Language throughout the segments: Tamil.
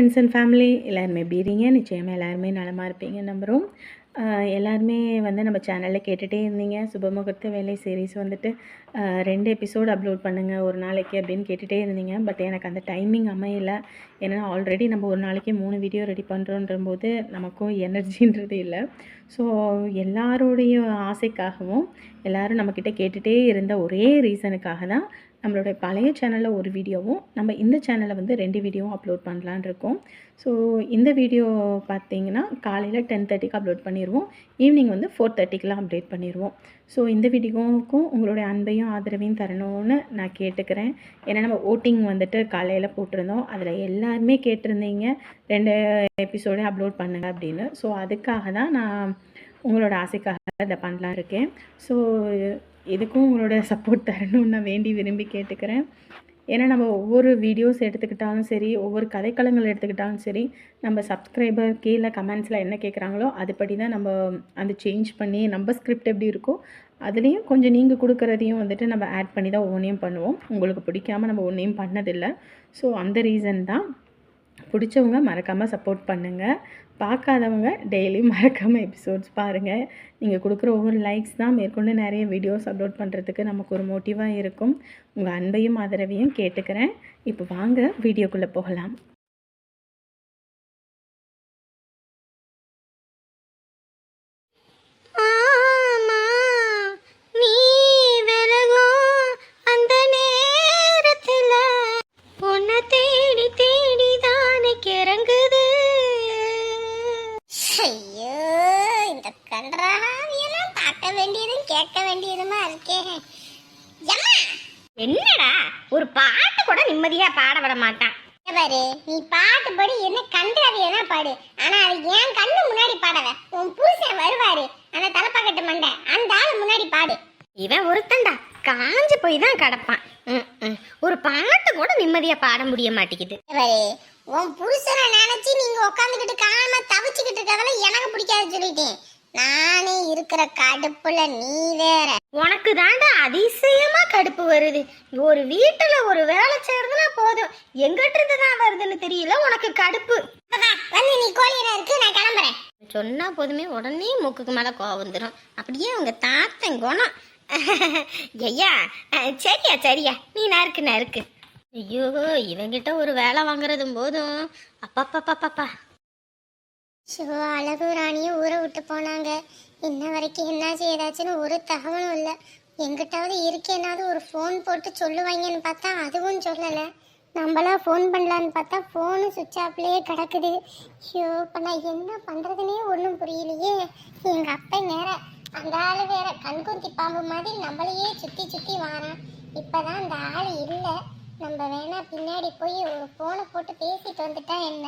ஃப்ரெண்ட்ஸ் அண்ட் ஃபேமிலி எல்லாருமே எப்படி இருக்கீங்க? நிச்சயமாக எல்லாருமே நலமாக இருப்பீங்க நம்புகிறோம். எல்லாருமே நம்ம சேனலில் கேட்டுகிட்டே இருந்தீங்க. சுபமுகூர்த்த வேலை சீரீஸ் 2 எபிசோடு அப்லோட் பண்ணுங்கள் ஒரு நாளைக்கு அப்படின்னு கேட்டுகிட்டே இருந்தீங்க. பட் எனக்கு அந்த டைமிங் அமையலை. ஏன்னா ஆல்ரெடி நம்ம ஒரு நாளைக்கு 3 வீடியோ ரெடி பண்ணுறோன்ற போது நமக்கும் எனர்ஜின்றது இல்லை. ஸோ எல்லாருடைய ஆசைக்காகவும் எல்லோரும் நம்மக்கிட்ட கேட்டுகிட்டே இருந்த ஒரே ரீசனுக்காக தான் நம்மளுடைய பழைய சேனலில் ஒரு வீடியோவும் நம்ம இந்த சேனலில் 2 வீடியோவும் அப்லோட் பண்ணலான் இருக்கோம். ஸோ இந்த வீடியோ பார்த்திங்கன்னா காலையில் 10:30க்கு அப்லோட் பண்ணிடுவோம். ஈவினிங் 4:30க்கெலாம் அப்டேட் பண்ணிடுவோம். ஸோ இந்த வீடியோவுக்கும் உங்களுடைய அன்பையும் ஆதரவையும் தரணும்னு நான் கேட்டுக்கிறேன். ஏன்னா நம்ம ஓட்டிங் காலையில் போட்டிருந்தோம். அதில் எல்லாருமே கேட்டிருந்தீங்க 2 எபிசோடே அப்லோட் பண்ணுங்க அப்படின்னு. ஸோ அதுக்காக தான் நான் உங்களோட ஆசைக்காக இதை பண்ணலாம் இருக்கேன். ஸோ இதுக்கும் உங்களோட சப்போர்ட் தரணும்னு நான் வேண்டி விரும்பி கேட்டுக்கிறேன். ஏன்னா நம்ம ஒவ்வொரு வீடியோஸ் எடுத்துக்கிட்டாலும் சரி, ஒவ்வொரு கதைக்களங்கள் எடுத்துக்கிட்டாலும் சரி, நம்ம சப்ஸ்கிரைபர் கீழே கமெண்ட்ஸில் என்ன கேட்குறாங்களோ அதுபடி தான் நம்ம அந்த சேஞ்ச் பண்ணி நம்ம ஸ்கிரிப்ட் எப்படி இருக்கோ அதுலேயும் கொஞ்சம் நீங்கள் கொடுக்குறதையும் நம்ம ஆட் பண்ணி தான் ஒவ்வொன்றையும் பண்ணுவோம். உங்களுக்கு பிடிக்காமல் நம்ம ஒன்றையும் பண்ணதில்லை. ஸோ அந்த ரீசன் தான். பிடிச்சவங்க மறக்காமல் சப்போர்ட் பண்ணுங்கள். பார்க்காதவங்க டெய்லியும் மறக்காமல் எபிசோட்ஸ் பாருங்கள். நீங்கள் கொடுக்குற ஒவ்வொரு லைக்ஸ் தான் மேற்கொண்டு நிறைய வீடியோஸ் அப்லோட் பண்ணுறதுக்கு நமக்கு ஒரு மோட்டிவாக இருக்கும். உங்கள் அன்பையும் ஆதரவையும் கேட்டுக்கிறேன். இப்போ வாங்க வீடியோக்குள்ளே போகலாம். என்னடா ஒரு பாட்டு கூட நிம்மதியா பாட விட மாட்டான். பாரு, நீ பாட்டு படி என்ன கண்டாவியனா பாடு. ஆனா அது ஏன் கண்ணு முன்னாடி பாடல. உன் புருஷன் வருவாரு அந்த தலைப்பாக்கட்டு மண்டை, அந்த ஆளு முன்னாடி பாடு. இவன் ஒருத்தண்டா காஞ்சு போய் தான் கிடப்பான். ஒரு பாட்டு கூட நிம்மதியா பாட முடிய மாட்டேங்குது. பாரு, உன் புருஷனை நினைச்சு நீங்க உட்காந்துக்கிட்டு காணாம தவிச்சுக்கிட்டு இருக்கறதெல்லாம் எனக்கு பிடிக்காது சொல்லிட்டேன். நானே இருக்கிற கடுப்புல நீ வேற. உனக்கு தாண்டா அதிசயமா கடுப்பு வருது. ஒரு வீட்டுல ஒரு வேலை செய்யறதுனா போதும், எங்கிட்ட இருந்து தான் வருதுன்னு தெரியல உனக்கு கடுப்பு. வந்து நீ கோழியா இருக்கு, நான் கிளம்புறேன் சொன்னா போதுமே உடனே மூக்குக்கு மேல கோவம் வந்துடும். அப்படியே உங்க தாத்தன் குணம். ஐயா சரியா சரியா, நீ நறுக்கு. ஐயோ, இவங்கிட்ட ஒரு வேலை வாங்குறதும் போதும். அப்பா சிவா, அழகு ராணியும் ஊரை விட்டு போனாங்க. இன்ன வரைக்கும் என்ன செய்தாச்சுன்னு ஒரு தகவலும் இல்லை. எங்கிட்டாவது இருக்கேனாவது ஒரு ஃபோன் போட்டு சொல்லுவாங்கன்னு பார்த்தா அதுவும் சொல்லலை. நம்மளா ஃபோன் பண்ணலான்னு பார்த்தா ஃபோனும் சுவிட்ச் ஆஃப்லேயே கிடக்குது. ஐயோ, இப்போ நான் என்ன பண்ணுறதுனே ஒன்றும் புரியலையே. எங்கள் அப்பா நேர அந்த ஆள் வேற கண்குந்தி பாம்பு மாதிரி நம்மளையே சுற்றி வாரான். இப்போ தான் அந்த ஆள் இல்லை. நம்ம வேணா பின்னாடி போய் ஒரு ஃபோனை போட்டு பேசிட்டு வந்துட்டா என்ன?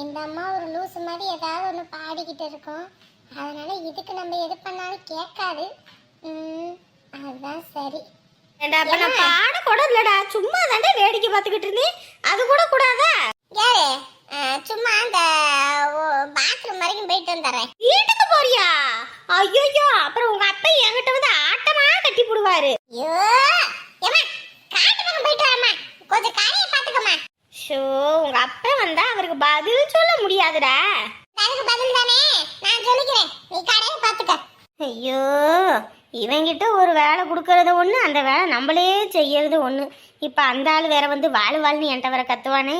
இந்த அம்மா ஒரு லூசு மாதிரி ஏதாவது ஒன்று பாடிக்கிட்டு இருக்கோம். அதனால இதுக்கு நம்ம எது பண்ணாலும் கேட்காது. அதுதான் சரி. பாட கூட இல்லடா, சும்மா தாண்டா வேடிக்கை பார்த்துக்கிட்டு இருந்தேன். அது கூட கூடாதா? யாரு சும்மா அந்த பாத்ரூம் வரைக்கும் போயிட்டு வந்துடுறேன். வீட்டுக்கு போறியா? ஐயோ, அப்புறம் உங்க அப்பா என்கிட்ட ஆட்டமா கட்டி போடுவாரு. ஐயோ காட்டு பக்கம் போயிட்டு வரமா, கொஞ்சம் காரியம் பார்த்துக்கமா. ஷோ, உங்க அப்பா வந்தா அவருக்கு பதில் சொல்ல முடியாதுடா. அதுக்கு பதில் தானே நான் சொல்லிக்கிறேன், நீ கடையை பார்த்துக்க. ஐயோ, இவங்கிட்ட ஒரு வேலை கொடுக்கறது ஒன்று, அந்த வேலை நம்மளே செய்யறது ஒன்று. இப்போ அந்த ஆள் வேற வாழ்னு என்கிட்ட வேற கத்துவானே.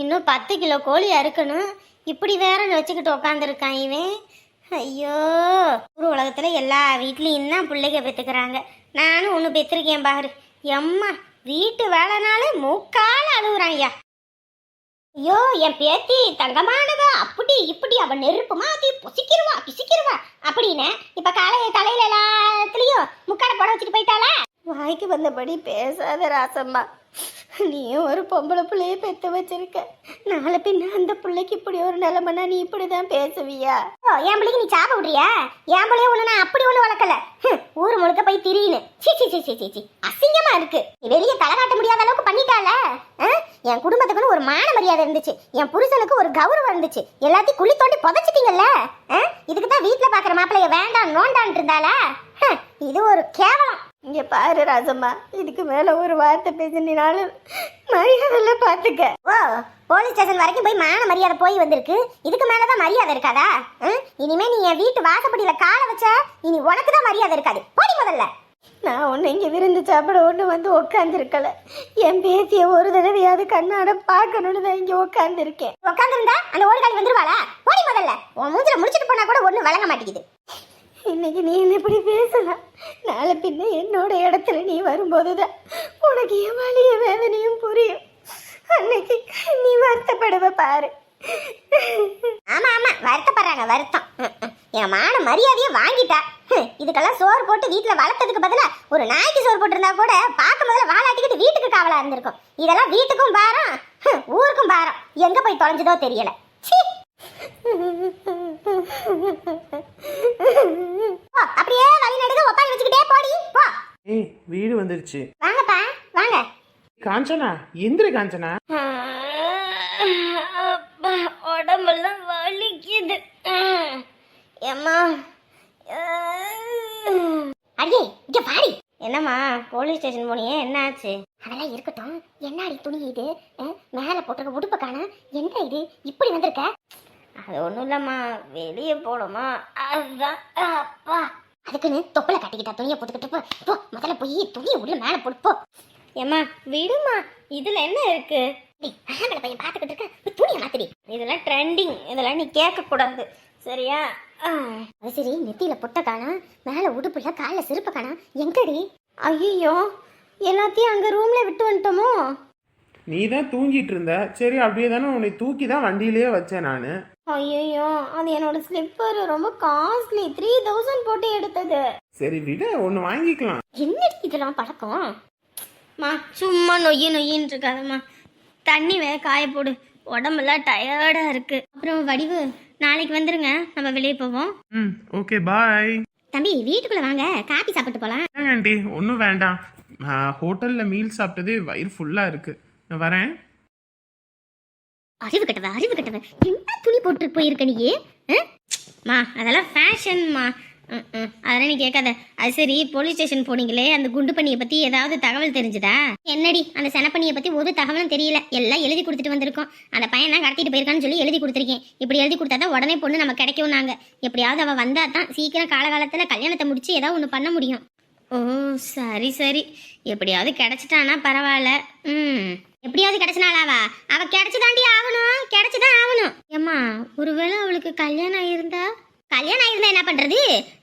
இன்னும் 10 கிலோ கோழி அறுக்கணும். இப்படி வேற வச்சுக்கிட்டு உக்காந்துருக்கான் இவன். ஐயோ, ஒரு உலகத்துல எல்லா வீட்லேயும் தான் பிள்ளைங்க பெற்றுக்கிறாங்க. நானும் ஒன்று பெற்றிருக்கேன் பாரு. எம்மா, வீட்டு வேலைனாலே மூக்கால அழுகுறான் ஐயா. ஐயோ, என் பேத்தி தங்கமானவ, அப்படி இப்படி அவ நெருப்பு மாத்தி பிசிக்கிருவா அப்படின்னு இப்ப தலையில எல்லாத்துலயும் முக்காட போட வச்சுட்டு போயிட்டாளா? வாய்க்கு வந்தபடி பேசாத ராசம்மா. நீயும் ஒரு பொம்பளை பிள்ளைய பெத்து வச்சிருக்க. நாளை பின்ன அந்த பிள்ளைக்கு இப்படி ஒரு நிலைமைனா நீ இப்படிதான் பேசுவியா? என் பிள்ளைக்கு நீ சாப்ப விடுறியா? என் பிள்ளைய ஒண்ணு நான் அப்படி ஒண்ணு வளர்க்கல. ஊரு முழுக்க போய் திரியுன்னு சி அசிங்கமா இருக்கு. வெளியே தலை காட்ட முடியாத அளவுக்கு பண்ணிட்டால. என் குடும்பத்துக்குன்னு ஒரு மான மரியாதை இருந்துச்சு, என் புருஷனுக்கு ஒரு கௌரவம் இருந்துச்சு. எல்லாத்தையும் குழி தோண்டி புதைச்சிட்டீங்கல்ல. இதுக்குதான் வீட்டுல பாக்குற மாப்பிள்ளைய வேண்டாம் நோண்டான் இருந்தால. இது ஒரு கேவலம். இங்க பாரு ராசம்மா, இதுக்கு மேல ஒரு வார்த்தை பேசினாலும் மரியாதை பார்த்துக்க. ஓ, போலீஸ் ஸ்டேஷன் வரைக்கும் போய் மான மரியாதை போய் வந்திருக்கு, இதுக்கு மேலதான் மரியாதை இருக்காதா? இனிமே நீ என் வீட்டு வாசப்படியில காலை வச்ச இனி உனக்கு தான் மரியாதை இருக்காது. போடி முதல்ல. நான் ஒன்று இங்கே விருந்து சாப்பிட ஒன்று வந்து உட்காந்துருக்கல. என் பேத்திய ஒரு தடவையாவது கண்ணாட பார்க்கணுன்னு தான் இங்கே உட்காந்துருக்கேன். உட்காந்துருந்தா அந்த ஓடுகாலி வந்துருவாளா? போடி முதல்ல. உன் மூஞ்சில முடிச்சுட்டு போனா கூட ஒன்றும் வழங்க மாட்டேங்குது. இன்னைக்கு நீ என்ன இப்படி பேசலாம், நாளை பின்ன என்னோட இடத்துல நீ வரும்போதுதான் உனக்கு என் வலிய வேதனையும் புரியும். அன்னைக்கு நீ வருத்தப்படுவ பாரு. ஆமா ஆமா, வருத்தப்படுறாங்க, வருத்தம். என் மான மரியாதையை வாங்கிட்டா. இதுக்கெல்லாம் சோறு போட்டு வீட்டுல வளர்த்ததுக்கு பதிலா ஒரு நாய்க்கு சோறு போட்டிருந்தா கூட பார்க்க முதல்ல வாலாட்டிக்கிட்டு வீட்டுக்கு காவலா இருந்திருக்கும். இதெல்லாம் வீட்டுக்கும் பாரம், ஊருக்கும் பாரம். எங்க போய் தொலைஞ்சதோ தெரியல. அப்படியே வழி நடுக ஒப்பாரி வச்சுக்கிட்டே போடி போ. ஏய், வீடு வந்துருச்சு. வாங்கப்பா வாங்க. காஞ்சனா, எந்திர காஞ்சனா. உடம்பெல்லாம் வலிக்குது. ஏம்மா, அடியே இங்க பாடி. என்னம்மா போலீஸ் ஸ்டேஷன் போனியே, என்ன ஆச்சு? அதெல்லாம் இருக்கட்டும், என்னடி துணி இது? மேல போட்டிருக்க உடுப்ப காண, என்ன இது இப்படி வந்திருக்க? அது ஒண்ணும் இல்லம்மா, வெளியே போனோமா அதுதான். அப்பா, அதுக்குன்னு தொப்பலை கட்டிக்கிட்டா துணியை போட்டுக்கிட்டு போ. முதல்ல போய் துணியை உள்ள மேல போடு போ. ஏம்மா விடுமா, இதுல என்ன இருக்கு? பையன் பாத்துக்கிட்டு இருக்க, துணியை மாத்திடி. இதெல்லாம் ட்ரெண்டிங், இதெல்லாம் நீ கேட்க கூடாது, சரியா? அது சரி, நெத்தியில பொட்ட காணா, மேல உடுப்புல கால செருப்ப காணா, எங்கடி? ஐயோ, எல்லாத்தையும் அங்க ரூம்ல விட்டு வந்துட்டோமோ? நீ தான் தூங்கிட்டு இருந்த, சரி அப்படியே தானே உன்னை தூக்கி தான் வண்டியிலேயே வச்சேன் நான். ஐயோ, அது என்னோட ஸ்லிப்பர், ரொம்ப காஸ்ட்லி, 3000 போட்டு எடுத்தது. சரி விட, ஒன்று வாங்கிக்கலாம். என்னடி இதெல்லாம் பழக்கம்? மா சும்மா நொய்யின்னு இருக்காதம்மா, தண்ணி காய போடு, உடம்பெல்லாம் டயர்டா இருக்கு. அப்புறம் வடிவு, நாளைக்கு வந்துருங்க, நம்ம வெளியே போவோம். Okay bye. தம்பி வீட்டுக்குள்ள வாங்க, காபி சாப்பிட்டு போலாம். ஆண்டி ஒன்றும் வேண்டாம், ஹோட்டலில் மீல் சாப்பிட்டதே வயிறு ஃபுல்லாக இருக்கு, நான் வரேன். அறிவு கட்டவ என்ன துணி போட்டு போயிருக்க நீ? மா அதெல்லாம் ஃபேஷன்மா, அதெல்லாம் நீ கேட்காத. அது சரி, போலீஸ் ஸ்டேஷன் போனீங்களே, அந்த குண்டு பண்ணியை பத்தி ஏதாவது தகவல் தெரிஞ்சுதா? என்னடி, அந்த செனப்பண்ணியை பத்தி ஒரு தகவலும் தெரியல, எல்லாம் எழுதி கொடுத்துட்டு வந்திருக்கோம். அந்த பையன் தான் கடத்திட்டு போயிருக்கான்னு சொல்லி எழுதி கொடுத்துருக்கேன். இப்படி எழுதி கொடுத்தாதான் உடனே பொண்ணு நம்ம கிடைக்கும். நாங்க எப்படியாவது அவ வந்தா தான் சீக்கிரம் காலகாலத்துல கல்யாணத்தை முடிச்சு ஏதாவது ஒன்று பண்ண முடியும். ஓ சரி சரி, எப்படியாவது கிடைச்சிட்டானா பரவாயில்ல. எப்படியாவது கிடைச்சினாலாவா? அவ கிடைச்சுதாண்டி ஆகணும், கிடைச்சுதான் ஆகணும். ஏம்மா, ஒருவேளை அவளுக்கு கல்யாணம் ஆயிருந்தா என்ன பண்றது?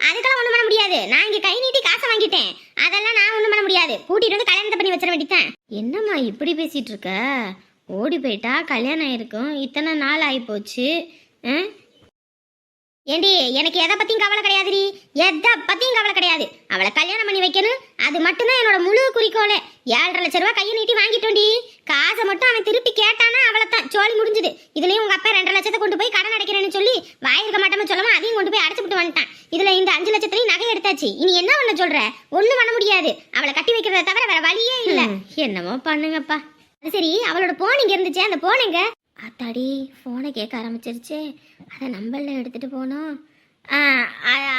அதுக்கெல்லாம் ஒண்ணும் பண்ண முடியாது. நான் இங்க கை நீட்டி காசை வாங்கிட்டேன், அதெல்லாம் நான் ஒண்ணும் பண்ண முடியாது. கூட்டிட்டு வந்து கல்யாணத்தை பண்ணி வச்சிட வேண்டியதான். என்னம்மா இப்படி பேசிட்டு இருக்க? ஓடி போயிட்டா கல்யாணம் ஆயிருக்கும், இத்தனை நாள் ஆகி போச்சு. ஏண்டி, எனக்கு எதை பத்தியும் கவலை கிடையாதுடி, எதை பத்தியும் கவலை கிடையாது. அவளை கல்யாணம் பண்ணி வைக்கணும், அது மட்டும்தான் என்னோட முழு குறிக்கோளே. 7.5 லட்சம் ரூபாய் கையை நீட்டி வாங்கிட்டோண்டி. காசை மட்டும் அவன் திருப்பி கேட்டானா அவ்வளவுதான், சோழி முடிஞ்சுது. இதுலயும் உங்க அப்பா 2.5 லட்சத்தை கொண்டு போய் கடன் அடைக்கிறேன்னு சொல்லி வாயிருக்க மாட்டோம்னு சொல்லாம அதையும் கொண்டு போய் அடைச்சுட்டு வந்துட்டான். இதுல இந்த 5 லட்சத்திலையும் நகை எடுத்தாச்சு. இனி என்ன பண்ண சொல்ற? ஒண்ணும் பண்ண முடியாது. அவளை கட்டி வைக்கிறத தவிர வேற வழியே இல்ல. என்னமோ பண்ணுங்கப்பா. அது சரி, அவளோட போன் இங்க இருந்துச்சு, அந்த போன் எங்க? அத்தாடி, போனை கேட்க ஆரம்பிச்சிருச்சு. அதை நம்பர்ல எடுத்துட்டு போனோம்.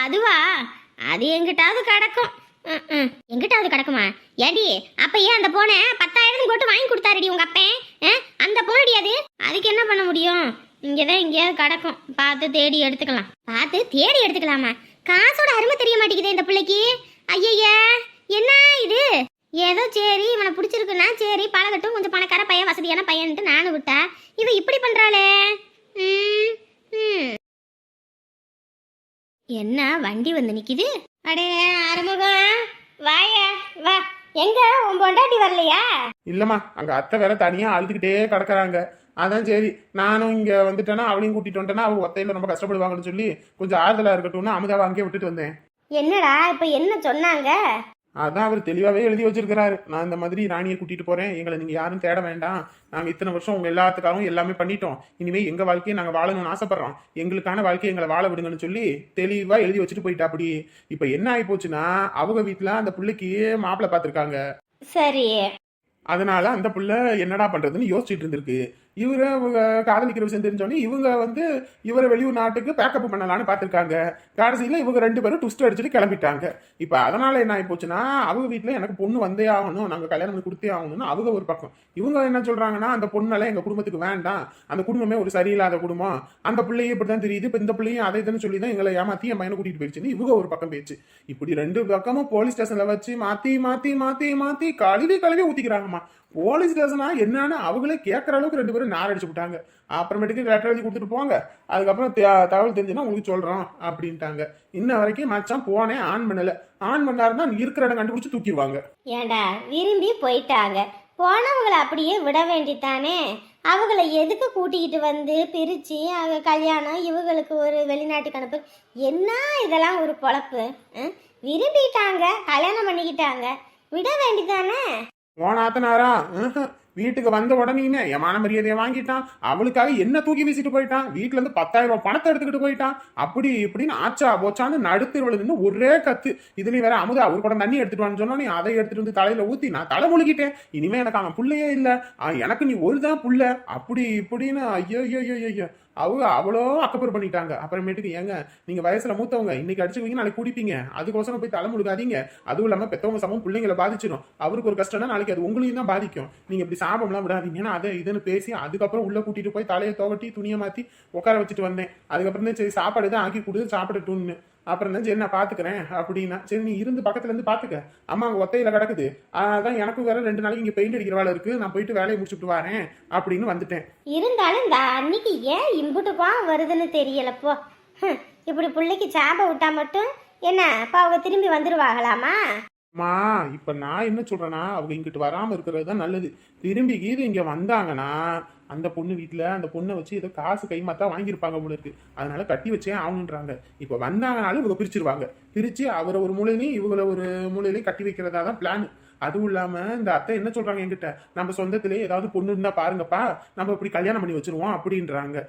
அதுவா, அது எங்கிட்டாவது கிடக்கும். எங்கிட்டாவது கிடக்குமா? ஏடி, அப்ப ஏன் அந்த போனை 10,000 போட்டு வாங்கி கொடுத்தாருடி உங்க அப்பன்? அந்த போனடி அது, அதுக்கு என்ன பண்ண முடியும்? இங்கதான் எங்கேயாவது கிடக்கும், பார்த்து தேடி எடுத்துக்கலாம். பார்த்து தேடி எடுத்துக்கலாமா? காசோட அருமை தெரிய மாட்டேங்குது இந்த பிள்ளைக்கு. ஐயா, என்ன இது? ஏதோ சரி, இவனை பிடிச்சிருக்குன்னா சரி பழகட்டும், கொஞ்சம் பணக்கார பையன், வசதியான பையன்ட்டு நானும் விட்டா, இவ இப்படி பண்றாளே. என்ன வண்டி வந்து நிக்குது? அடே ஆறுமுகம், வாய வா. எங்க உன் பொண்டாட்டி வரலையா? இல்லம்மா, அங்க அத்தை வேற தனியா அழுதுகிட்டே கிடக்குறாங்க. அதான் சரி, நானும் இங்க வந்துட்டேன்னா அவளையும் கூட்டிட்டு வந்துட்டேன்னா அவங்க ஒத்தையில ரொம்ப கஷ்டப்படுவாங்கன்னு சொல்லி கொஞ்சம் ஆறுதலா இருக்கட்டும்னு அமுதாவை அங்கேயே விட்டுட்டு வந்தேன். என்னடா இப்ப என்ன சொன்னாங்க? அதான் அவர் தெளிவாகவே எழுதி வச்சிருக்கிறாரு, நான் இந்த மாதிரி ராணியை கூட்டிட்டு போறேன், எங்களை நீங்க யாரும் தேட வேண்டாம், நாங்க இத்தனை வருஷம் உங்க எல்லாத்துக்காகவும் எல்லாமே பண்ணிட்டோம், இனிமே எங்க வாழ்க்கையை நாங்க வாழணும்னு ஆசைப்படுறோம், எங்களுக்கான வாழ்க்கையை எங்களை வாழ விடுங்கன்னு சொல்லி தெளிவா எழுதி வச்சுட்டு போயிட்டா. அப்படி இப்ப என்ன ஆகி போச்சுன்னா, அவங்க வீட்டுல அந்த பிள்ளைக்கு மாப்பிள்ளை பார்த்திருக்காங்க. சரி, அதனால அந்த புள்ள என்னடா பண்றதுன்னு யோசிச்சுட்டு இருந்திருக்கு. இவரை இவங்க காதலிக்கிற விஷயம் தெரிஞ்சோடனே இவங்க வந்து இவரை வெளியூர் நாட்டுக்கு பேக்கப் பண்ணலான்னு பார்த்துருக்காங்க. கடைசியில் இவங்க 2 பேரும் ட்விஸ்ட் அடிச்சுட்டு கிளம்பிட்டாங்க. இப்போ அதனால என்ன ஆகி போச்சுன்னா, அவங்க வீட்டில் எனக்கு பொண்ணு வந்தே ஆகணும், நாங்கள் கல்யாணம் பண்ணி கொடுத்தே ஆகணும்னு அவங்க ஒரு பக்கம். இவங்க என்ன சொல்றாங்கன்னா, அந்த பொண்ணெல்லாம் எங்கள் குடும்பத்துக்கு வேண்டாம், அந்த குடும்பமே ஒரு சரியில்லாத குடும்பம், அந்த பிள்ளையே இப்படி தான் தெரியுது, இப்போ இந்த பிள்ளையும் அதை இதுன்னு சொல்லி தான் எங்களை ஏமாத்தி என் பையனை கூட்டிட்டு போயிடுச்சுன்னு இவங்க ஒரு பக்கம் பேச்சு. இப்படி 2 பக்கமும் போலீஸ் ஸ்டேஷன்ல வச்சு மாத்தி மாத்தி மாத்தி மாத்தி கழுவி ஊத்திக்கிறாங்கம்மா. போலீஸ் ஸ்டேஷனா என்னன்னு அவங்களே கேட்கற அளவுக்கு 2 பேரும் நார் அடிச்சு விட்டாங்க. அப்புறமேட்டுக்கு லெட்டர் எழுதி கொடுத்துட்டு போங்க, அதுக்கப்புறம் தகவல் தெரிஞ்சுன்னா உங்களுக்கு சொல்றோம் அப்படின்ட்டாங்க. இன்ன வரைக்கும் மச்சான் போனேன் ஆன் பண்ணல. ஆன் பண்ணாருன்னா இருக்கிற இடம் கண்டுபிடிச்சு தூக்கிடுவாங்க. ஏண்டா விரும்பி போயிட்டாங்க, போனவங்களை அப்படியே விட வேண்டித்தானே. அவங்கள எதுக்கு கூட்டிக்கிட்டு வந்து பிரித்து அவங்க கல்யாணம், இவங்களுக்கு ஒரு வெளிநாட்டுக்கு அனுப்பு, என்ன இதெல்லாம் ஒரு பொழப்பு? விரும்பிட்டாங்க, கல்யாணம் பண்ணிக்கிட்டாங்க, விட வேண்டித்தானே. போனாத்தனாரா வீட்டுக்கு வந்த உடனேயுமே என் மான மரியாதையை வாங்கிட்டான். அவளுக்காக என்ன தூக்கி வீசிட்டு போயிட்டான். வீட்டுல இருந்து 10,000 ரூபாய் பணத்தை எடுத்துக்கிட்டு போயிட்டான். அப்படி இப்படின்னு ஆச்சா போச்சான்னு நடுத்தருவில் நின்று ஒரே கத்து. இதுலயும் வேற அமுதா ஒரு குடம் தண்ணி எடுத்துட்டு வான்னு சொன்னோன்னே அதை எடுத்துட்டு வந்து தலையில ஊத்தி நான் தலை முழுகிட்டேன். இனிமே எனக்கு அவன் புள்ளையே இல்ல, எனக்கு நீ ஒருதான் புள்ள, அப்படி இப்படின்னு ஐயோ ஐயோ ஐயோ அவங்க அவ்வளோ அக்கப்பர் பண்ணிட்டாங்க. அப்புறமேட்டுக்கு ஏங்க நீங்க வயசுல மூத்தவங்க, இன்னைக்கு அடிச்சுக்குவீங்க நாளைக்கு குடிப்பீங்க, அதுக்கோசரம் போய் தலை முழுகாதீங்க. அதுவும் இல்லாம பெத்தவங்க சமம் பிள்ளைங்களை பாதிச்சிடும். அவருக்கு ஒரு கஷ்டம்னா நாளைக்கு அது உங்களையும் தான் பாதிக்கும். நீங்க இப்படி சாபம்லாம் விடாதீங்கன்னா அதை இதுன்னு பேசி அதுக்கப்புறம் உள்ள கூட்டிட்டு போய் தலையை துவட்டி துணியை மாத்தி உட்கார வச்சுட்டு வந்தேன். அதுக்கப்புறம் தான் சரி சாப்பாடு தான் ஆக்கி கொடு சாப்பிடட்டும்னு. அப்புறம் தான் சரி நான் பாத்துக்கிறேன் அப்படின்னா, சரி நீ இருந்து பக்கத்துல இருந்து பாத்துக்க, அம்மா அங்க ஒத்தையில கிடக்குது, அதான் எனக்கும் வேற 2 நாளைக்கு இங்க பெயிண்ட் அடிக்கிற வேலை இருக்கு, நான் போயிட்டு வேலையை முடிச்சுட்டு வரேன் அப்படின்னு வந்துட்டேன். இருந்தாலும் இந்த அன்னைக்கு ஏன் இம்புட்டுப்பா வருதுன்னு தெரியலப்போ. இப்படி பிள்ளைக்கு சாப விட்டா மட்டும் என்ன அப்ப அவங்க திரும்பி வந்துருவாங்களாமா? மா இப்ப நான் என்ன சொல்றேன்னா, அவங்க இங்கிட்டு வராம இருக்கிறது தான் நல்லது. திரும்பி கீது இங்க வந்தாங்கன்னா அந்த பொண்ணு வீட்டுல அந்த பொண்ணை வச்சு ஏதோ காசு கைமாத்தா வாங்கியிருப்பாங்க போல இருக்கு, அதனால கட்டி வச்சே ஆகணுன்றாங்க. இப்ப வந்தாங்கனாலும் இவங்க பிரிச்சிருவாங்க, பிரிச்சு அவரை ஒரு மூலையிலையும் இவங்களை ஒரு மூலையிலையும் கட்டி வைக்கிறதா தான் பிளான். அதுவும் இல்லாம இந்த அத்தை என்ன சொல்றாங்க என்கிட்ட, நம்ம சொந்தத்திலே ஏதாவது பொண்ணு இருந்தா பாருங்கப்பா, நம்ம இப்படி கல்யாணம் பண்ணி வச்சிருவோம் அப்படின்றாங்க.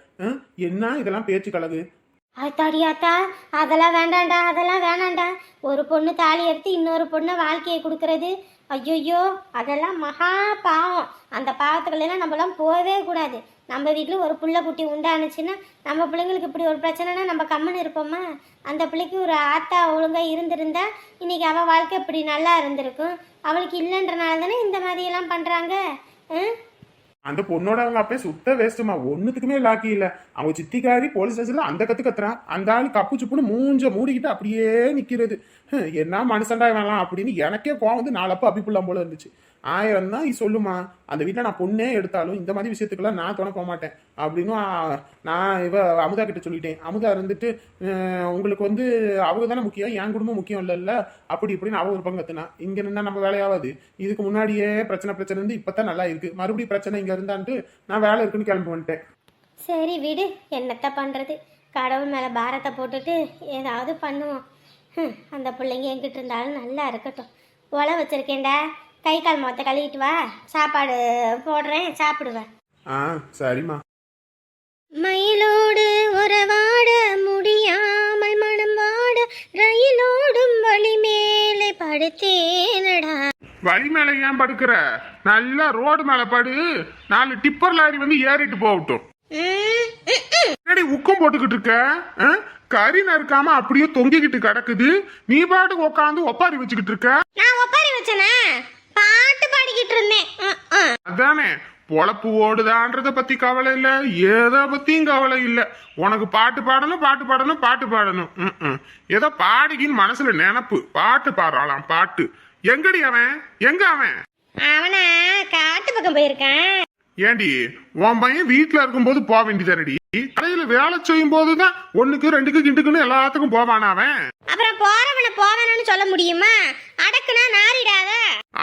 என்ன இதெல்லாம் பேச்சு கலகு? ஆத்தாடியாத்தா, அதெல்லாம் வேண்டாண்டா, அதெல்லாம் வேணாண்டா. ஒரு பொண்ணு தாலி எடுத்து இன்னொரு பொண்ணை வாழ்க்கையை கொடுக்கறது, ஐயோயோ அதெல்லாம் மகா பாவம். அந்த பாவத்துக்கெல்லாம் நம்மளாம் போகவே கூடாது. நம்ம வீட்டில் ஒரு புள்ள குட்டி உண்டானுச்சுன்னா நம்ம பிள்ளைங்களுக்கு இப்படி ஒரு பிரச்சனைனா நம்ம கம்முன்னு இருப்போமா? அந்த பிள்ளைக்கு ஒரு ஆத்தா ஒழுங்காக இருந்திருந்தா இன்னைக்கு அவள் வாழ்க்கை இப்படி நல்லா இருந்திருக்கும். அவளுக்கு இல்லைன்றனால தானே இந்த மாதிரியெல்லாம் பண்ணுறாங்க. அந்த பொண்ணோட அவங்க அப்பே சுத்த வேஸ்ட்டுமா, ஒன்னுத்துக்குமே லாக்கி இல்ல. அவங்க சித்திக்காரி போலீஸ் ஸ்டேஷன்ல அந்த கத்து கத்துறான், அந்த ஆள் கப்பு சுப்புன்னு மூஞ்ச மூடிக்கிட்டு அப்படியே நிக்கிறது. என்ன மனுஷன்டா வேணாம் அப்படின்னு எனக்கே கோவம் வந்து 4 அப்ப அப்பிப்புலாம் போல இருந்துச்சு. 1000 தான் சொல்லுமா, அந்த வீட்டில் நான் பொண்ணே எடுத்தாலும் இந்த மாதிரி விஷயத்துக்கெல்லாம் நான் துணை போக மாட்டேன் அப்படின்னு நான் அமுதா கிட்ட சொல்லிட்டேன். அமுதா இருந்துட்டு உங்களுக்கு வந்து அவங்க தானே முக்கியம், என் குடும்பம் முக்கியம் இல்லைல்ல அப்படி இப்படின்னு அவ ஒரு பங்கு கத்துனா. இங்க இருந்தா நம்ம வேலையாவது, இதுக்கு முன்னாடியே பிரச்சனை இருந்து இப்பதான் நல்லா இருக்கு, மறுபடியும் பிரச்சனை இங்க இருந்தான்ட்டு நான் வேலை இருக்குன்னு கிளம்பி வந்துட்டேன். சரி விடு, என்னத்த பண்றது, கடவுள் மேல பாரத்தை போட்டுட்டு ஏதாவது பண்ணுவோம். அந்த பிள்ளைங்க எங்கிட்ட இருந்தாலும் நல்லா இருக்கட்டும். ஒலை வச்சிருக்கேன்டா, கை கால் மொத்த கழுவிட்டு வா, சாப்பாடு போடுறேன் சாப்பிடுவேன். சரிம்மா. மயிலோடு உறவாட முடியாமல் மனம் வாட ரயிலோடும் வழி மேலே படுத்தேனடா. வழி மேல ஏன் படுக்கிற, நல்லா ரோடு மேல படு, 4 டிப்பர் லாரி வந்து ஏறிட்டு போகட்டும். என்னடி உக்கம் போட்டுக்கிட்டு இருக்க, கறி நறுக்காம அப்படியே தொங்கிக்கிட்டு கிடக்குது, நீ பாட்டுக்கு உட்காந்து ஒப்பாரி வச்சுக்கிட்டு இருக்க. நான் ஒப்பாரி வச்சேனா, பாட்டு பாடிக்கிட்டு இருந்தேன். அதானே, பொழப்பு ஓடுதான்றத பத்தி கவலை இல்ல, எதை பத்தியும் கவலை இல்ல, உனக்கு பாட்டு பாடணும். ஏதோ பாடிக்கின்னு மனசுல நினப்பு, பாட்டு பாடுறாளாம் பாட்டு. எங்கடி அவன், எங்க அவன்? அவனா காட்டு பக்கம் போயிருக்கான். ஏண்டி உன் பையன் வீட்டுல இருக்கும்போது போக வேண்டியதானடி, கடையில வேலை செய்யும் போதுதான் 1க்கு 2க்கு கிண்டுக்குன்னு எல்லாத்துக்கும் போவானா அவன்? அப்புறம் போறவன போவானு சொல்ல முடியுமா? அடக்குனா நாரிடாத.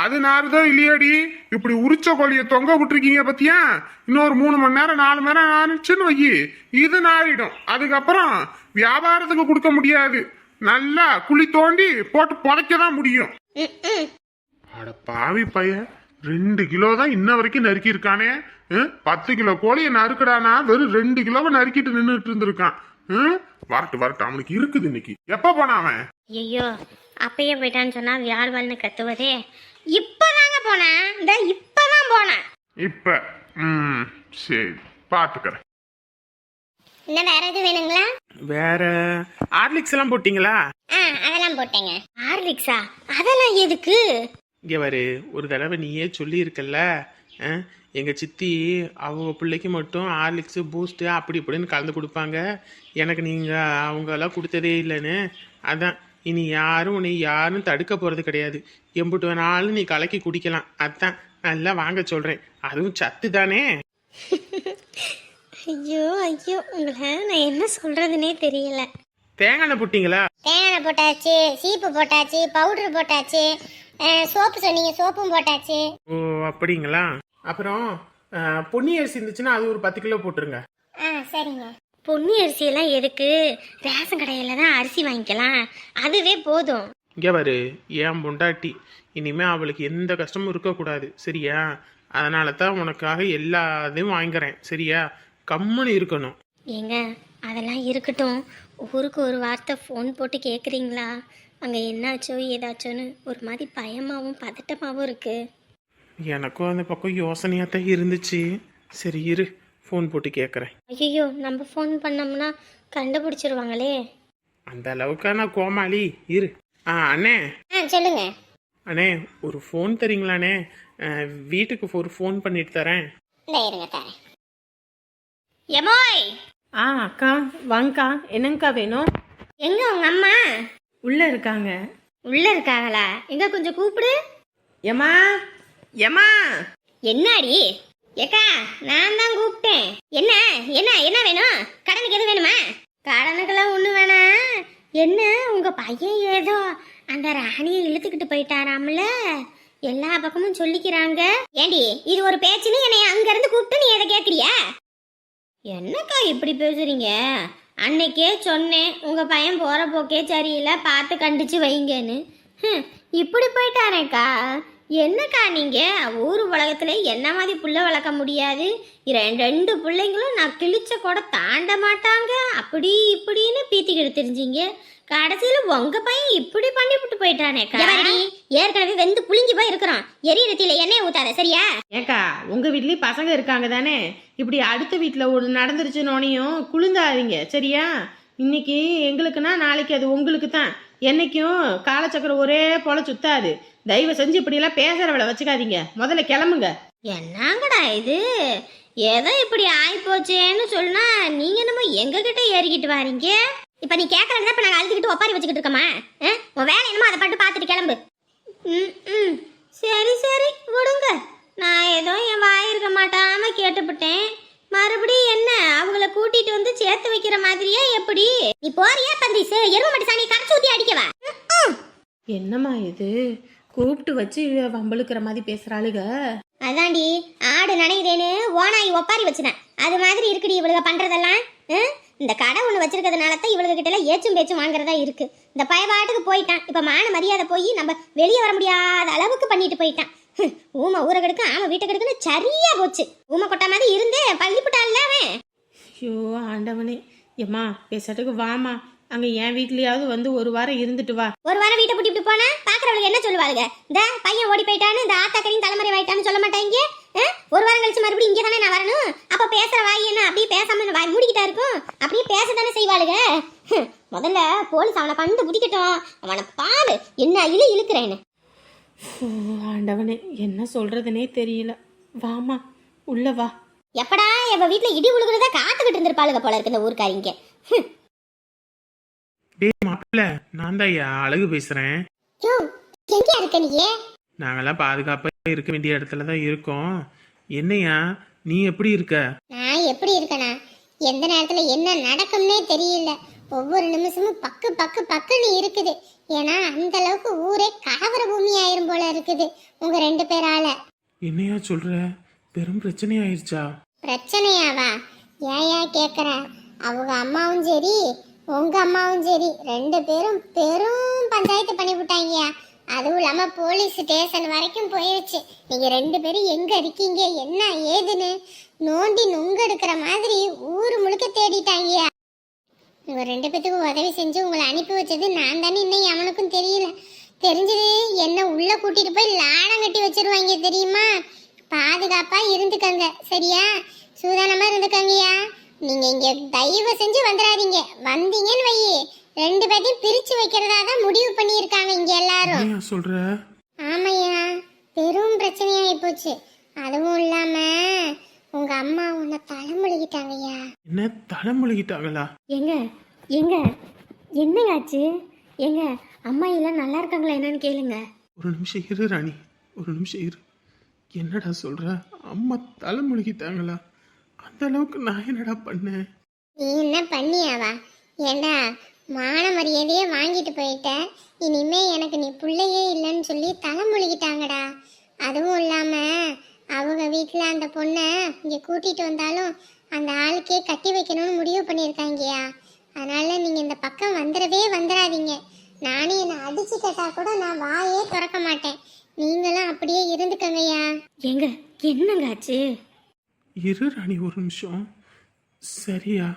அது நாருதோ இல்லையாடி, இப்படி உரிச்ச கோழிய தொங்க விட்டுருக்கீங்க பத்தியா, இன்னொரு 3 மணி நேரம் 4 மணி நேரம் ஆனிச்சுன்னு வை, இது நாரிடும். அதுக்கப்புறம் வியாபாரத்துக்கு கொடுக்க முடியாது, நல்லா குழி தோண்டி போட்டு புதைக்கதான் முடியும். அட பாவி பையன், 2 கிலோ தான் இன்ன வரைக்கும் நறுக்கி இருக்கானே. 10 கிலோ கோழியை நறுக்கடானா வெறும் 2 கிலோவை நறுக்கிட்டு நின்றுட்டு இருந்திருக்கான். வரட்டு அவனுக்கு இருக்குது இன்னைக்கு. எப்ப போனா அவன்? ஐயோ அப்பயே போயிட்டான்னு சொன்னா வியாழ்வாள்னு கத்துவதே. இப்பதாங்க போனேன், இந்த இப்பதான் போனேன். இப்ப சரி பாத்துக்கிறேன். இன்னும் வேற எதுவும் வேணுங்களா? வேற ஹார்லிக்ஸ் எல்லாம் போட்டீங்களா? அதெல்லாம் போட்டேங்க. ஹார்லிக்ஸா? அதெல்லாம் எதுக்கு? இங்க வரு, ஒரு தடவை நீயே சொல்லி இருக்கல்ல, எங்க சித்தி அவங்க பிள்ளைக்கு மட்டும் ஹார்லிக்ஸ் பூஸ்ட் அப்படி இப்படின்னு கலந்து கொடுப்பாங்க, எனக்கு நீங்க அவங்க எல்லாம் கொடுத்ததே இல்லைன்னு. அதான் இனி உன்னை யாரும் தடுக்க போறது கிடையாது. எம்புட்டு வேணாலும் நீ கலக்கி குடிக்கலாம். அதான் நல்லா வாங்க சொல்றேன். அதுவும் சத்து தானே. ஐயோ ஐயோ, உங்களை நான் என்ன சொல்றதுனே தெரியல. தேங்காய் போட்டீங்களா? தேங்காய் போட்டாச்சு, சீப்பு போட்டாச்சு, பவுடர் போட்டாச்சு, சோப்பு சொன்னீங்க, சோப்பும் போட்டாச்சு. ஓ அப்படிங்களா? அப்புறம் பொன்னி அரிசி இருந்துச்சுன்னா அது ஒரு 10 கிலோ போட்டுருங்க. சரிங்க. பொன்னி அரிசியெல்லாம் எதுக்கு? ரேஷன் கடையில தான் அரிசி வாங்கிக்கலாம், அதுவே போதும். இங்கே வரு, ஏன் பொண்டாட்டி, இனிமே அவளுக்கு எந்த கஷ்டமும் இருக்கக்கூடாது சரியா? அதனால தான் உனக்காக எல்லாத்தையும் வாங்கிக்கிறேன் சரியா? கம்முன்னு இருக்கணும். ஏங்க அதெல்லாம் இருக்கட்டும், ஊருக்கு ஒரு வார்த்தை ஃபோன் போட்டு கேட்குறீங்களா? அங்கே என்னாச்சோ ஏதாச்சோன்னு ஒரு மாதிரி பயமாகவும் பதட்டமாகவும் இருக்கு. எனக்கும் அந்த பக்கம் யோசனையாக தான் இருந்துச்சு. சரி இரு, ஃபோன் போட்டு கேட்குறேன். ஐயோ, நம்ம ஃபோன் பண்ணோம்னா கண்டுபிடிச்சிருவாங்களே. அந்த அளவுக்கா நான் கோமாளி? இரு. அண்ணே. சொல்லுங்க. அண்ணே ஒரு ஃபோன் தரீங்களாண்ணே? வீட்டுக்கு ஒரு ஃபோன் பண்ணிட்டு தரேன். இருங்க தரேன். எமோய். அக்கா வாங்கக்கா. என்னங்கக்கா வேணும்? எங்க உங்க அம்மா? உள்ள இருக்காங்க. உள்ள இருக்காங்களா? எங்க கொஞ்சம் கூப்பிடு. ஏமா ஏமா. என்னாடி? ஏக்கா நான் தான் கூப்பிட்டேன். என்ன என்ன என்ன வேணும்? கடனுக்கு எது வேணுமா? கடனுக்கெல்லாம் ஒண்ணு வேணாம். என்ன உங்க பையன் ஏதோ அந்த ராணியை இழுத்துக்கிட்டு போயிட்டாராம்ல, எல்லா பக்கமும் சொல்லிக்கிறாங்க. ஏண்டி இது ஒரு பேச்சுன்னு என்னை அங்க இருந்து கூப்பிட்டு நீ எதை கேக்குறியா? என்னக்கா இப்படி பேசுறீங்க? அன்னைக்கே சொன்னேன் உங்க பையன் போற போக்கே சரியில்லை, பார்த்து கண்டிச்சு வைங்கன்னு. இப்படி போயிட்டானேக்கா. என்னக்கா நீங்க ஊர் உலகத்துல என்ன மாதிரி புள்ள வளர்க்க முடியாது? ரெண்டு பிள்ளைங்களும் நான் கிழிச்ச கூட தாண்ட மாட்டாங்க, அப்படி இப்படின்னு பீத்திக்கிட்டு தெரிஞ்சீங்க. கடைசியில உங்க பையன் இப்படி பண்ணிவிட்டு போயிட்டானேக்கா. ஏற்கனவே வெந்து புளிஞ்சு போய் இருக்கிறோம், எரியறத்தில எண்ணெய் ஊத்தாத சரியா? ஏக்கா உங்க வீட்லயும் பசங்க இருக்காங்க தானே, இப்படி அடுத்த வீட்டுல ஒரு நடந்துருச்சுன்னோனையும் குளிந்தாதீங்க சரியா? இன்னைக்கு எங்களுக்குன்னா நாளைக்கு அது உங்களுக்கு தான். என்னைக்கும் காலச்சக்கரம் ஒரே போல சுத்தாது. தயவு செஞ்சு இப்படியெல்லாம் பேசுறவளை வச்சுக்காதீங்க. முதல்ல கிளம்புங்க. என்னங்கடா இது? ஏதோ இப்படி ஆயிப்போச்சேன்னு சொன்னா நீங்க என்னமோ எங்க கிட்ட ஏறிக்கிட்டு வாரீங்க. இப்ப நீ கேட்கறதா இப்ப நாங்க அழுதுகிட்டு ஒப்பாரி வச்சுக்கிட்டு இருக்கோமா? உன் வேலை என்னமோ அதை பட்டு பார்த்துட்டு கிளம்பு. சரி சரி விடுங்க. நான் ஏதோ என் வாய் இருக்க மாட்டாம கேட்டுப்பட்டேன். மறுபடியும் என்ன அவங்கள கூட்டிட்டு வந்து சேர்த்து வைக்கிற மாதிரியா எப்படி? நீ போறியா பந்திஸ்? எரும மாட்டு சாணியை கரைச்சு ஊத்தி அடிக்கவா? என்னம்மா இது, கூப்பிட்டு வச்சு வம்பளுக்கிற மாதிரி பேசுறாளுக. அதாண்டி ஆடு நனையுதேன்னு ஓனாய் ஒப்பாரி வச்சுனேன், அது மாதிரி இருக்குடி இவளுக பண்றதெல்லாம். இந்த கடை ஒன்று வச்சிருக்கிறதுனால தான் இவளுக கிட்ட எல்லாம் ஏச்சும் பேச்சும் வாங்குறதா இருக்கு. இந்த பயபாட்டுக்கு போயிட்டான். இப்ப மான மரியாதை போய் நம்ம வெளியே வர முடியாத அளவுக்கு பண்ணிட்டு போயிட்டான். ஊமை ஊரை கெடுக்கு ஆமை வீட்டை கெடுக்குன்னு சரியா போச்சு. ஊமை கொட்டா மாதிரி இருந்தே பள்ளிப்புட்டான்ல அவன். ஐயோ ஆண்டவனே. ஏம்மா பேசாட்டுக்கு வாமா, அங்க என் வீட்லயாவது வந்து ஒரு வாரம் இருந்துட்டு வா. ஒரு வாரம் வீட்டை பூட்டி போனா பாக்குறவளுக்கு என்ன சொல்லுவாளுங்க? இந்த பையன் ஓடி போயிட்டான்னு, இந்த ஆத்தாக்கரையும் தலைமுறை ஆயிட்டான்னு சொல்ல மாட்டாங்க. ஒரு வாரம் கழிச்சு மறுபடியும் இங்கே தானே நான் வரணும். அப்ப பேசுற வாய் என்ன அப்படியே பேசாம வாய் மூடிக்கிட்டா இருக்கும்? அப்படியே பேசத்தானே செய்வாளுங்க. முதல்ல போலீஸ் அவனை கண்டு பிடிக்கட்டும். அவனை பாரு என்ன இழுக்கிறேன்னு. ஆண்டவனே என்ன சொல்றதுனே தெரியல. வாமா உள்ள வா. எப்படா எவ வீட்டுல இடி உழுகுறதா காத்துக்கிட்டு இருந்திருப்பாளுங்க போல இருக்கு இந்த ஊருக்காரிங்க. டேய் மாப்பிள்ள, நான் தான் அழகு பேசுறேன். எங்க இருக்க நீ? நாங்கெல்லாம் பாதுகாப்பா இருக்க வேண்டிய இடத்துல தான் இருக்கோம். என்னையா நீ எப்படி இருக்க? நான் எப்படி இருக்கனா? எந்த நேரத்துல என்ன நடக்கும்னே தெரியல. ஒவ்வொரு நிமிஷமும் பக்குன்னு இருக்குது. ஏன்னா அந்த அளவுக்கு ஊரே கலவர பூமி ஆயிரும் போல இருக்குது உங்க 2 பேரால. என்னையா சொல்ற? பெரும் பிரச்சனை ஆயிடுச்சா? பிரச்சனையாவா? ஏன் கேக்குற? அவங்க அம்மாவும் சரி உங்க அம்மாவும் சரி 2 பேரும் பெரும் பஞ்சாயத்து பண்ணி விட்டாங்கயா. அதுவும் இல்லாம போலீஸ் ஸ்டேஷன் வரைக்கும் போயிடுச்சு. நீங்க 2 பேரும் எங்க இருக்கீங்க என்ன ஏதுன்னு நோண்டி நுங்க எடுக்கிற மாதிரி ஊரு முழுக்க தேடிட்டாங்கயா. உங்க 2 பேத்துக்கும் உதவி செஞ்சு உங்களை அனுப்பி வச்சது நான் தானே, இன்னும் அவனுக்கும் தெரியல. தெரிஞ்சது என்ன உள்ள கூட்டிட்டு போய் லாடம் கட்டி வச்சிருவாங்க தெரியுமா? பாதுகாப்பா இருந்துக்கங்க சரியா? சூதானமா இருந்துக்கங்கய்யா. நீங்க இங்க தயவு செஞ்சு வந்துடாதீங்க. வந்தீங்கன்னு வை, ரெண்டு பேத்தையும் பிரிச்சு வைக்கிறதா தான் முடிவு பண்ணியிருக்காங்க இங்க எல்லாரும். ஏன் சொல்ற? ஆமையா, பெரும் பிரச்சனையாகி போச்சு. அதுவும் இல்லாம உங்க அம்மா உன்னை தலைமுழுகிட்டாங்கய்யா. என்ன தலைமுழுகிட்டாங்களா? ஏங்க ஏங்க என்னங்க ஆச்சு? ஏங்க அம்மா எல்லாம் நல்லா இருக்காங்களா என்னன்னு கேளுங்க. ஒரு நிமிஷம் இரு ராணி, ஒரு நிமிஷம் இரு. என்னடா சொல்ற? அம்மா தலைமுழுகிட்டாங்களா? அந்த அளவுக்கு நான் என்னடா பண்ணேன்? நீ என்ன பண்ணியாவா? ஏண்டா, மான மரியாதையே வாங்கிட்டு போயிட்ட. இனிமே எனக்கு நீ பிள்ளையே இல்லைன்னு சொல்லி தலைமுழுகிட்டாங்கடா. அதுவும் இல்லாம அவங்க வீட்டில் அந்த பொண்ணை இங்கே கூட்டிட்டு வந்தாலும் அந்த ஆளுக்கே கட்டி வைக்கணும்னு முடிவு பண்ணியிருக்காங்கய்யா. அதனால நீங்கள் இந்த பக்கம் வந்துடாதீங்க. நானே என்னை அடிச்சு கேட்டா கூட நான் வாயே திறக்க மாட்டேன். நீங்களும் அப்படியே இருந்துக்கங்கய்யா. ஏங்க என்னங்க ஆச்சு? இரு ராணி ஒரு நிமிஷம். சரியா?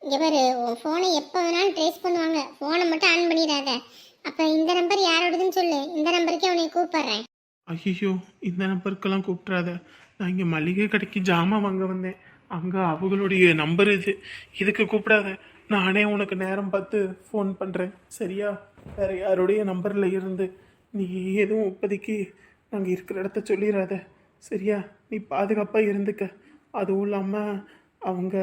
இங்கே பாரு, உன் ஃபோனை எப்போ வேணாலும் ட்ரேஸ் பண்ணுவாங்க. ஃபோனை மட்டும் ஆன் பண்ணிடாத. அப்போ இந்த நம்பர் யாரோடதுன்னு சொல்லு, இந்த நம்பருக்கே உன்னை கூப்பிட்றேன். ஐயோ, இந்த நம்பருக்கெல்லாம் கூப்பிட்றாத. நான் இங்கே மளிகை கடைக்கு ஜாமான் வாங்க வந்தேன். அங்கே அவங்களுடைய நம்பர் இதுக்கு கூப்பிடாத. நானே உனக்கு நேரம் பார்த்து ஃபோன் பண்ணுறேன். சரியா? வேற யாருடைய நம்பரில் இருந்து நீ எதுவும் இப்போதைக்கு நாங்கள் இருக்கிற இடத்த சொல்லிடாத. சரியா? நீ பாதுகாப்பாக இருந்துக்க. அதுவும் இல்லாமல் அவங்க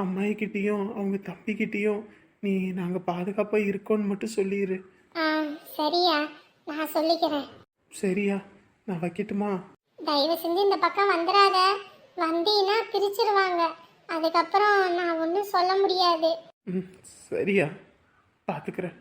அம்மாயிக்கிட்டேயும் அவங்க தம்பிக்கிட்டேயும் நீ நாங்கள் பாதுகாப்பாக இருக்கோன்னு மட்டும் சொல்லிடு. சரியா, நான் சொல்லிக்கிறேன். சரியா? நான் வைக்கட்டுமா? தயவு செஞ்சு இந்த பக்கம் வந்துடாத. வந்தீங்கன்னா பிரிச்சிருவாங்க. அதுக்கப்புறம் நான் ஒன்றும் சொல்ல முடியாது. ம், சரியா? பார்த்துக்கிறேன்.